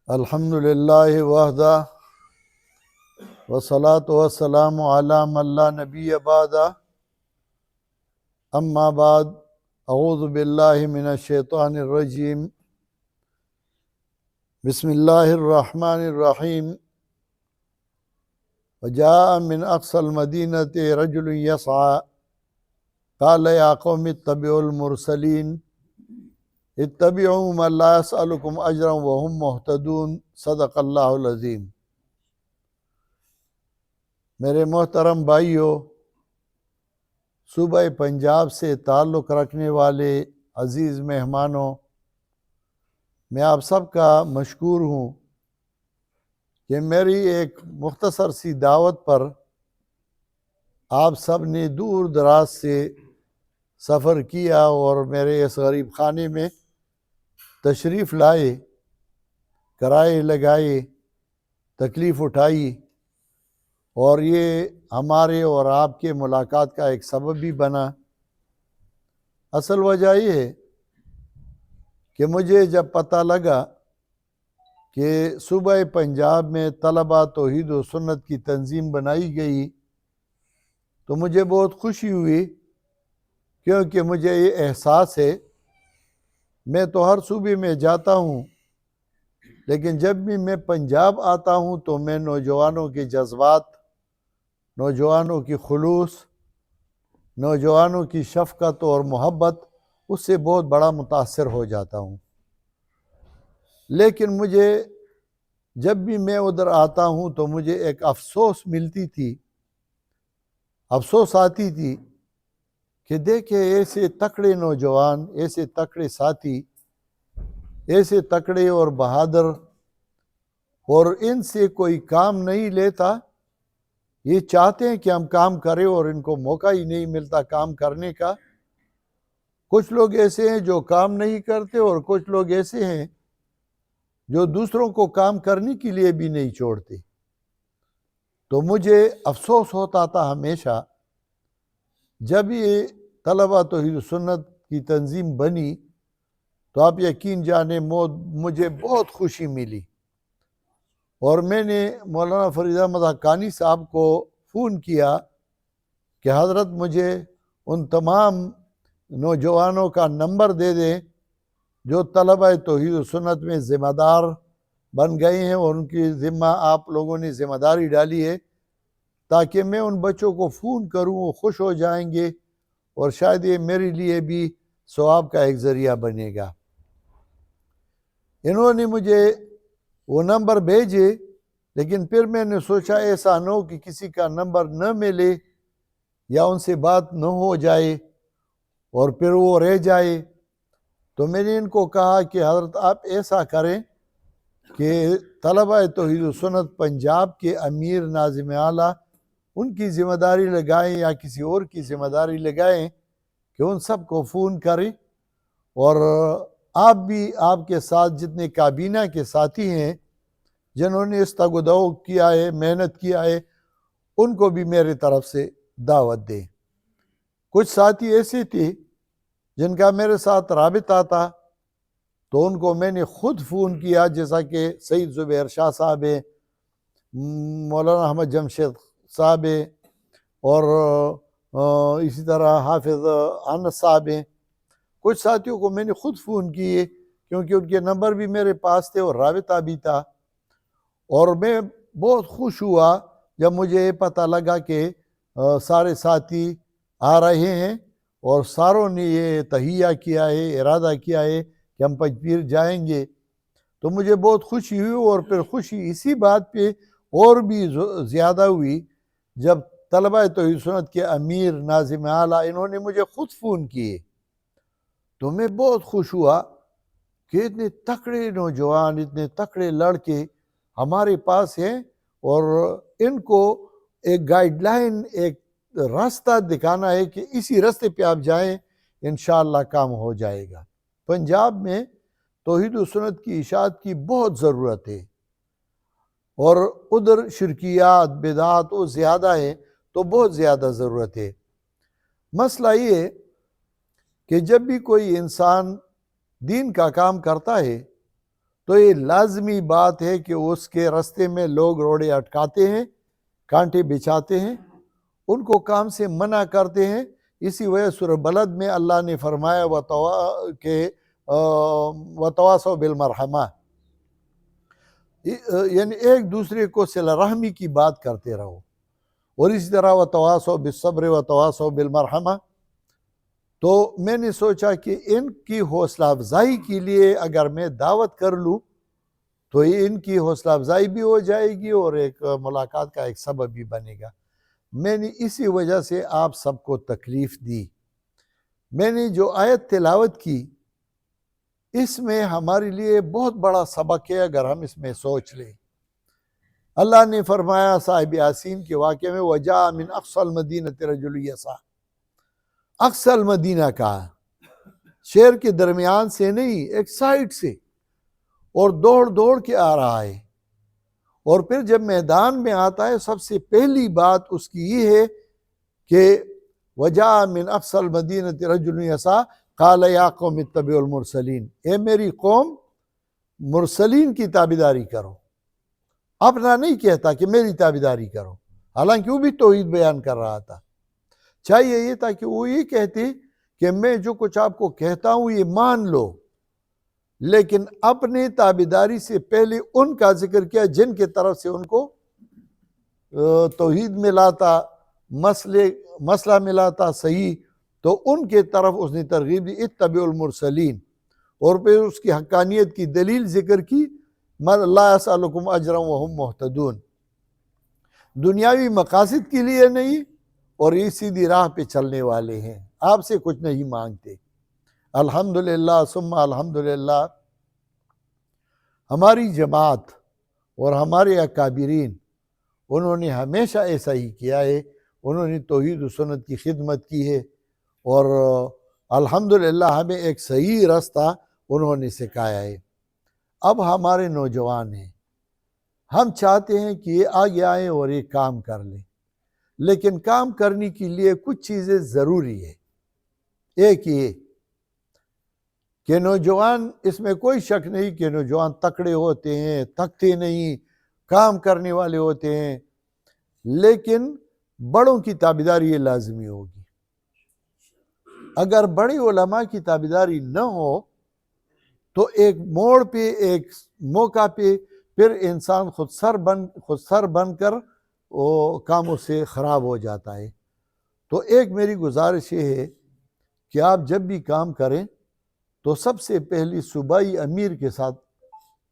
الحمد للہ وحدہ والصلاة والسلام علی من لا نبی بعدہ اما بعد اعوذ باللہ من الشیطان الرجیم بسم اللہ الرحمن الرحیم وجاء من اقصى المدینة رجل یسعى قال یا قوم اتبعوا المرسلین اتبعوا من لا يسألكم اجرا وهم مهتدون صدق اللہ العظیم۔ میرے محترم بھائیوں، صوبہ پنجاب سے تعلق رکھنے والے عزیز مہمانوں، میں آپ سب کا مشکور ہوں کہ میری ایک مختصر سی دعوت پر آپ سب نے دور دراز سے سفر کیا اور میرے اس غریب خانے میں تشریف لائے، کرائے لگائے، تکلیف اٹھائی، اور یہ ہمارے اور آپ کے ملاقات کا ایک سبب بھی بنا۔ اصل وجہ یہ ہے کہ مجھے جب پتہ لگا کہ صوبہ پنجاب میں طلبہ توحید و سنت کی تنظیم بنائی گئی تو مجھے بہت خوشی ہوئی، کیونکہ مجھے یہ احساس ہے، میں تو ہر صوبے میں جاتا ہوں لیکن جب بھی میں پنجاب آتا ہوں تو میں نوجوانوں کے جذبات، نوجوانوں کی خلوص، نوجوانوں کی شفقت اور محبت، اس سے بہت بڑا متاثر ہو جاتا ہوں۔ لیکن مجھے جب بھی میں ادھر آتا ہوں تو مجھے ایک افسوس ملتی تھی، افسوس آتی تھی کہ دیکھیں ایسے تکڑے نوجوان، ایسے تکڑے ساتھی، ایسے تکڑے اور بہادر، اور ان سے کوئی کام نہیں لیتا۔ یہ چاہتے ہیں کہ ہم کام کریں اور ان کو موقع ہی نہیں ملتا کام کرنے کا۔ کچھ لوگ ایسے ہیں جو کام نہیں کرتے اور کچھ لوگ ایسے ہیں جو دوسروں کو کام کرنے کے لیے بھی نہیں چھوڑتے۔ تو مجھے افسوس ہوتا تھا ہمیشہ جب یہ طلبہ توحید سنت کی تنظیم بنی، تو آپ یقین جانیں مجھے بہت خوشی ملی، اور میں نے مولانا فرید احمد حقانی صاحب کو فون کیا کہ حضرت مجھے ان تمام نوجوانوں کا نمبر دے دیں جو طلبہ توحید و سنت میں ذمہ دار بن گئے ہیں، اور ان کی ذمہ آپ لوگوں نے ذمہ داری ڈالی ہے، تاکہ میں ان بچوں کو فون کروں، وہ خوش ہو جائیں گے اور شاید یہ میرے لیے بھی ثواب کا ایک ذریعہ بنے گا۔ انہوں نے مجھے وہ نمبر بھیجے، لیکن پھر میں نے سوچا ایسا نہ ہو کہ کسی کا نمبر نہ ملے یا ان سے بات نہ ہو جائے اور پھر وہ رہ جائے۔ تو میں نے ان کو کہا کہ حضرت آپ ایسا کریں کہ طلبہ توحید و سنت پنجاب کے امیر ناظم اعلیٰ ان کی ذمہ داری لگائیں یا کسی اور کی ذمہ داری لگائیں کہ ان سب کو فون کریں، اور آپ بھی آپ کے ساتھ جتنے کابینہ کے ساتھی ہیں جنہوں نے اس تگ و دو کیا ہے، محنت کیا ہے، ان کو بھی میرے طرف سے دعوت دیں۔ کچھ ساتھی ایسے تھے جن کا میرے ساتھ رابطہ تھا، تو ان کو میں نے خود فون کیا، جیسا کہ سید زبیر شاہ صاحب ہیں، مولانا احمد جمشید صاحب ہیں، اور اسی طرح حافظ انس صاحب ہیں۔ کچھ ساتھیوں کو میں نے خود فون کیے کیونکہ ان کے نمبر بھی میرے پاس تھے اور رابطہ بھی تھا، اور میں بہت خوش ہوا جب مجھے یہ پتہ لگا کہ سارے ساتھی آ رہے ہیں اور ساروں نے یہ تہیہ کیا ہے، ارادہ کیا ہے کہ ہم پنجپیر جائیں گے۔ تو مجھے بہت خوشی ہوئی، اور پھر خوشی اسی بات پہ اور بھی زیادہ ہوئی جب طلبہ توحید سنت کے امیر ناظم اعلیٰ انہوں نے مجھے خود فون کیے۔ تو میں بہت خوش ہوا کہ اتنے تکڑے نوجوان، اتنے تکڑے لڑکے ہمارے پاس ہیں، اور ان کو ایک گائیڈ لائن، ایک راستہ دکھانا ہے کہ اسی راستے پہ آپ جائیں، انشاءاللہ کام ہو جائے گا۔ پنجاب میں توحید و سنت کی اشاعت کی بہت ضرورت ہے، اور ادھر شرکیات، بدعات وہ زیادہ ہیں، تو بہت زیادہ ضرورت ہے۔ مسئلہ یہ ہے کہ جب بھی کوئی انسان دین کا کام کرتا ہے تو یہ لازمی بات ہے کہ اس کے راستے میں لوگ روڑے اٹکاتے ہیں، کانٹے بچھاتے ہیں، ان کو کام سے منع کرتے ہیں۔ اسی وجہ سورہ بلد میں اللہ نے فرمایا کہ وَتَوَاصَوْا بِالْمَرْحَمَةِ، یعنی ایک دوسرے کو صلہ رحمی کی بات کرتے رہو۔ اور اسی طرح وَتَوَاصَوْا بِالصَّبْرِ وَتَوَاصَوْا بِالْمَرْحَمَةِ۔ تو میں نے سوچا کہ ان کی حوصلہ افزائی کے لیے اگر میں دعوت کر لوں تو یہ ان کی حوصلہ افزائی بھی ہو جائے گی اور ایک ملاقات کا ایک سبب بھی بنے گا۔ میں نے اسی وجہ سے آپ سب کو تکلیف دی۔ میں نے جو آیت تلاوت کی اس میں ہمارے لیے بہت بڑا سبق ہے اگر ہم اس میں سوچ لیں۔ اللہ نے فرمایا صاحب یاسین کے واقعے میں وَجَاءَ مِنْ أَقْصَى الْمَدِينَةِ رَجُلٌ يَسْعَىٰ، اقصی المدینہ کا، شہر کے درمیان سے نہیں، ایک سائٹ سے، اور دوڑ دوڑ کے آ رہا ہے۔ اور پھر جب میدان میں آتا ہے سب سے پہلی بات اس کی یہ ہے کہ وَجَاءَ مِنْ أَقْصَى الْمَدِينَةِ رَجُلٌ يَسْعَىٰ قَالَ يَا قَوْمِ اتَّبِعُوا الْمُرْسَلِينَ، اے میری قوم مرسلین کی تابعداری کرو۔ اپنا نہیں کہتا کہ میری تابعداری کرو، حالانکہ وہ بھی توحید بیان کر رہا تھا۔ چاہیے یہ تھا کہ وہ یہ کہتے کہ میں جو کچھ آپ کو کہتا ہوں یہ مان لو، لیکن اپنے تابعداری سے پہلے ان کا ذکر کیا جن کے طرف سے ان کو توحید ملاتا، مسئلہ ملاتا صحیح، تو ان کے طرف اس نے ترغیب دی اتبعوا المرسلین، اور پھر اس کی حقانیت کی دلیل ذکر کی لا یسألکم اجرا وہم مہتدون، دنیاوی مقاصد کے لیے نہیں اور یہ سیدھی راہ پہ چلنے والے ہیں، آپ سے کچھ نہیں مانگتے۔ الحمدللہ ثم الحمدللہ ہماری جماعت اور ہمارے اکابرین انہوں نے ہمیشہ ایسا ہی کیا ہے، انہوں نے توحید و سنت کی خدمت کی ہے، اور الحمدللہ ہمیں ایک صحیح راستہ انہوں نے سکھایا ہے۔ اب ہمارے نوجوان ہیں، ہم چاہتے ہیں کہ یہ آگے آئیں اور یہ کام کر لیں، لیکن کام کرنے کے لیے کچھ چیزیں ضروری ہے۔ ایک یہ کہ نوجوان، اس میں کوئی شک نہیں کہ نوجوان تکڑے ہوتے ہیں، تھکتے نہیں، کام کرنے والے ہوتے ہیں، لیکن بڑوں کی تابعداری یہ لازمی ہوگی۔ اگر بڑے علماء کی تابعداری نہ ہو تو ایک موڑ پہ، ایک موقع پہ پھر انسان خود سر بن کر وہ کاموں سے خراب ہو جاتا ہے۔ تو ایک میری گزارش یہ ہے کہ آپ جب بھی کام کریں تو سب سے پہلی صوبائی امیر کے ساتھ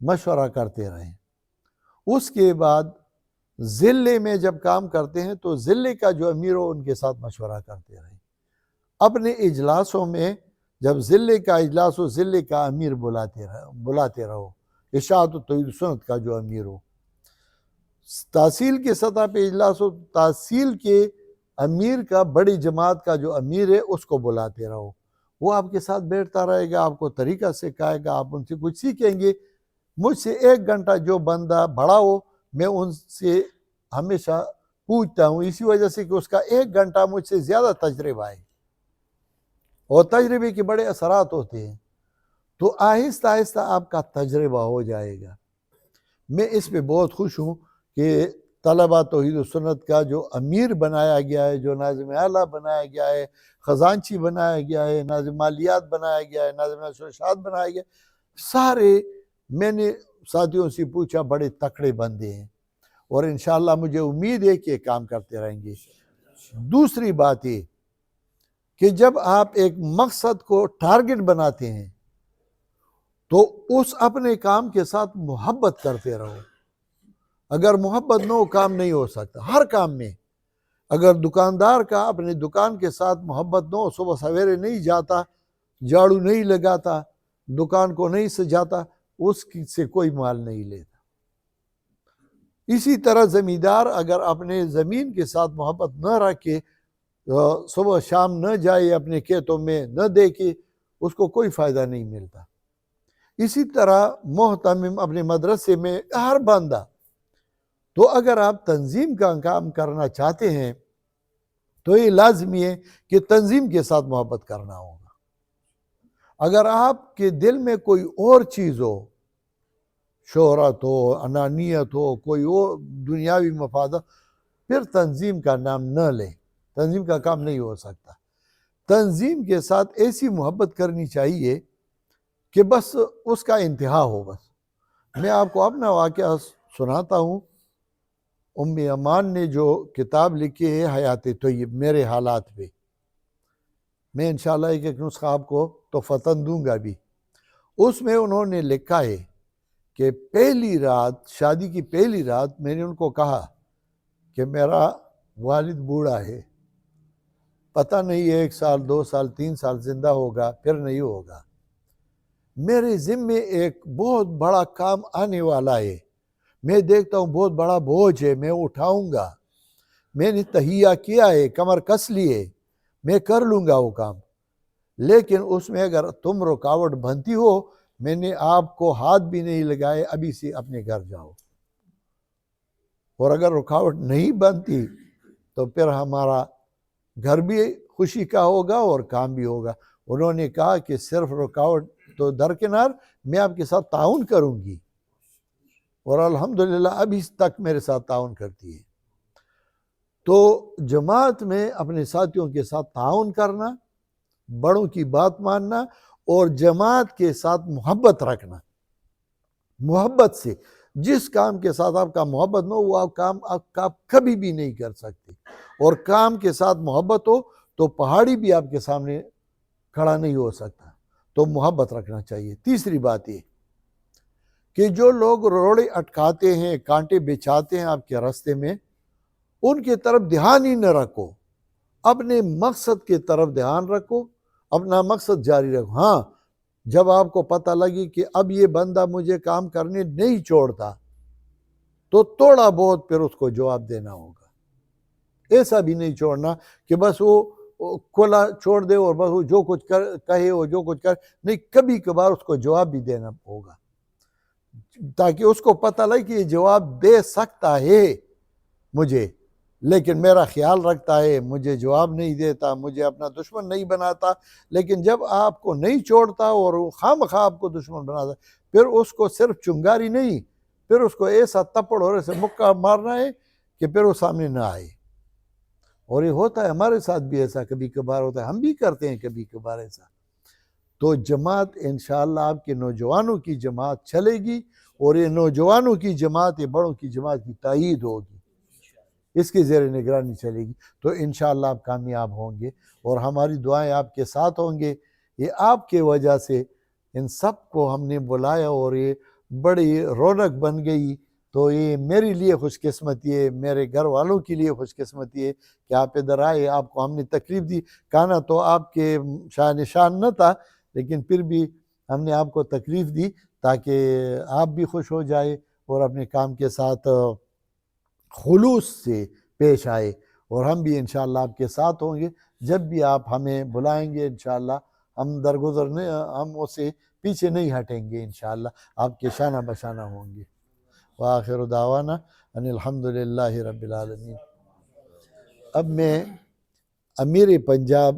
مشورہ کرتے رہیں، اس کے بعد ضلع میں جب کام کرتے ہیں تو ضلع کا جو امیر ہو ان کے ساتھ مشورہ کرتے رہیں۔ اپنے اجلاسوں میں جب ضلع کا اجلاس ہو ضلع کا امیر بلاتے رہو، اشاعت و توحید و سنت کا جو امیر ہو۔ تحصیل کے سطح پہ اجلاس ہو، تحصیل کے امیر کا، بڑی جماعت کا جو امیر ہے اس کو بلاتے رہو، وہ آپ کے ساتھ بیٹھتا رہے گا، آپ کو طریقہ سکھائے گا، آپ ان سے کچھ سیکھیں گے۔ مجھ سے 1 گھنٹہ جو بندہ بڑا ہو میں ان سے ہمیشہ پوچھتا ہوں، اسی وجہ سے کہ اس کا 1 گھنٹہ مجھ سے زیادہ تجربہ ہے، اور تجربے کے بڑے اثرات ہوتے ہیں، تو آہستہ آہستہ آپ کا تجربہ ہو جائے گا۔ میں اس پہ بہت خوش ہوں کہ طلبہ توحید و سنت کا جو امیر بنایا گیا ہے، جو ناظم اعلیٰ بنایا گیا ہے، خزانچی بنایا گیا ہے، ناظم مالیات بنایا گیا ہے، ناظم ارشاد بنایا گیا، سارے میں نے ساتھیوں سے پوچھا بڑے تکڑے بندے ہیں، اور انشاءاللہ مجھے امید ہے کہ کام کرتے رہیں گے۔ دوسری بات یہ کہ جب آپ ایک مقصد کو ٹارگٹ بناتے ہیں تو اس اپنے کام کے ساتھ محبت کرتے رہو۔ اگر محبت نہ ہو کام نہیں ہو سکتا۔ ہر کام میں اگر دکاندار کا اپنے دکان کے ساتھ محبت نہ ہو، صبح سویرے نہیں جاتا، جھاڑو نہیں لگاتا، دکان کو نہیں سجاتا، اس سے کوئی مال نہیں لیتا۔ اسی طرح زمیندار اگر اپنے زمین کے ساتھ محبت نہ رکھے، صبح شام نہ جائے اپنے کھیتوں میں، نہ دیکھے، اس کو کوئی فائدہ نہیں ملتا۔ اسی طرح محتمم اپنے مدرسے میں ہر بندہ، تو اگر آپ تنظیم کا کام کرنا چاہتے ہیں تو یہ لازمی ہے کہ تنظیم کے ساتھ محبت کرنا ہوگا۔ اگر آپ کے دل میں کوئی اور چیز ہو شہرت ہو، انانیت ہو، کوئی اور دنیاوی مفادات، پھر تنظیم کا نام نہ لیں، تنظیم کا کام نہیں ہو سکتا۔ تنظیم کے ساتھ ایسی محبت کرنی چاہیے کہ بس اس کا انتہا ہو۔ بس میں آپ کو اپنا واقعہ سناتا ہوں۔ ام امان نے جو کتاب لکھی ہے حیات طیب، میرے حالات پہ، میں انشاءاللہ ایک نسخہ آپ کو تحفتاً دوں گا بھی۔ اس میں انہوں نے لکھا ہے کہ پہلی رات، شادی کی پہلی رات، میں نے ان کو کہا کہ میرا والد بوڑھا ہے، پتہ نہیں 1 سال 2 سال 3 سال زندہ ہوگا پھر نہیں ہوگا، میرے ذمے ایک بہت بڑا کام آنے والا ہے، میں دیکھتا ہوں بہت بڑا بوجھ ہے، میں اٹھاؤں گا، میں نے تہیہ کیا ہے، کمر کس لیے، میں کر لوں گا وہ کام، لیکن اس میں اگر تم رکاوٹ بنتی ہو، میں نے آپ کو ہاتھ بھی نہیں لگائے، ابھی سے اپنے گھر جاؤ، اور اگر رکاوٹ نہیں بنتی تو پھر ہمارا گھر بھی خوشی کا ہوگا اور کام بھی ہوگا۔ انہوں نے کہا کہ صرف رکاوٹ تو درکنار، میں آپ کے ساتھ تعاون کروں گی، اور الحمدللہ ابھی تک میرے ساتھ تعاون کرتی ہے۔ تو جماعت میں اپنے ساتھیوں کے ساتھ تعاون کرنا، بڑوں کی بات ماننا، اور جماعت کے ساتھ محبت رکھنا، محبت سے، جس کام کے ساتھ آپ کا محبت نہ ہو وہ کام آپ کبھی بھی نہیں کر سکتے، اور کام کے ساتھ محبت ہو تو پہاڑی بھی آپ کے سامنے کھڑا نہیں ہو سکتا، تو محبت رکھنا چاہیے۔ تیسری بات یہ کہ جو لوگ روڑے اٹکاتے ہیں، کانٹے بچھاتے ہیں آپ کے راستے میں، ان کی طرف دھیان ہی نہ رکھو، اپنے مقصد کی طرف دھیان رکھو، اپنا مقصد جاری رکھو۔ ہاں، جب آپ کو پتہ لگی کہ اب یہ بندہ مجھے کام کرنے نہیں چھوڑتا، تو تھوڑا بہت پھر اس کو جواب دینا ہوگا۔ ایسا بھی نہیں چھوڑنا کہ بس وہ کھلا چھوڑ دے اور بس وہ جو کچھ کہے وہ جو کچھ کرے، نہیں، کبھی کبھار اس کو جواب بھی دینا ہوگا، تاکہ اس کو پتہ لگے کہ یہ جواب دے سکتا ہے مجھے، لیکن میرا خیال رکھتا ہے، مجھے جواب نہیں دیتا، مجھے اپنا دشمن نہیں بناتا۔ لیکن جب آپ کو نہیں چھوڑتا اور خواہ آپ کو دشمن بناتا، پھر اس کو صرف چنگاری نہیں، پھر اس کو ایسا تپڑ اور ایسے مکہ مارنا ہے کہ پھر وہ سامنے نہ آئے۔ اور یہ ہوتا ہے ہمارے ساتھ بھی، ایسا کبھی کبھار ہوتا ہے، ہم بھی کرتے ہیں کبھی کبھار ایسا۔ تو جماعت انشاءاللہ آپ کے نوجوانوں کی جماعت چلے گی، اور یہ نوجوانوں کی جماعت، یہ بڑوں کی جماعت کی تائید ہوگی، اس کی زیر نگرانی چلے گی، تو انشاءاللہ آپ کامیاب ہوں گے، اور ہماری دعائیں آپ کے ساتھ ہوں گے۔ یہ آپ کے وجہ سے ان سب کو ہم نے بلایا اور یہ بڑی رونق بن گئی، تو یہ میرے لیے خوش قسمتی ہے، میرے گھر والوں کے لیے خوش قسمتی ہے کہ آپ ادھر آئے، آپ کو ہم نے تکلیف دی، کہنا تو آپ کے شان نشان نہ تھا، لیکن پھر بھی ہم نے آپ کو تکلیف دی تاکہ آپ بھی خوش ہو جائے اور اپنے کام کے ساتھ خلوص سے پیش آئے، اور ہم بھی انشاءاللہ آپ کے ساتھ ہوں گے، جب بھی آپ ہمیں بلائیں گے انشاءاللہ ہم درگزر نہیں، ہم اسے پیچھے نہیں ہٹیں گے، انشاءاللہ آپ کے شانہ بشانہ ہوں گے۔ وآخر دعوانا ان الحمدللہ رب العالمین۔ اب میں امیر پنجاب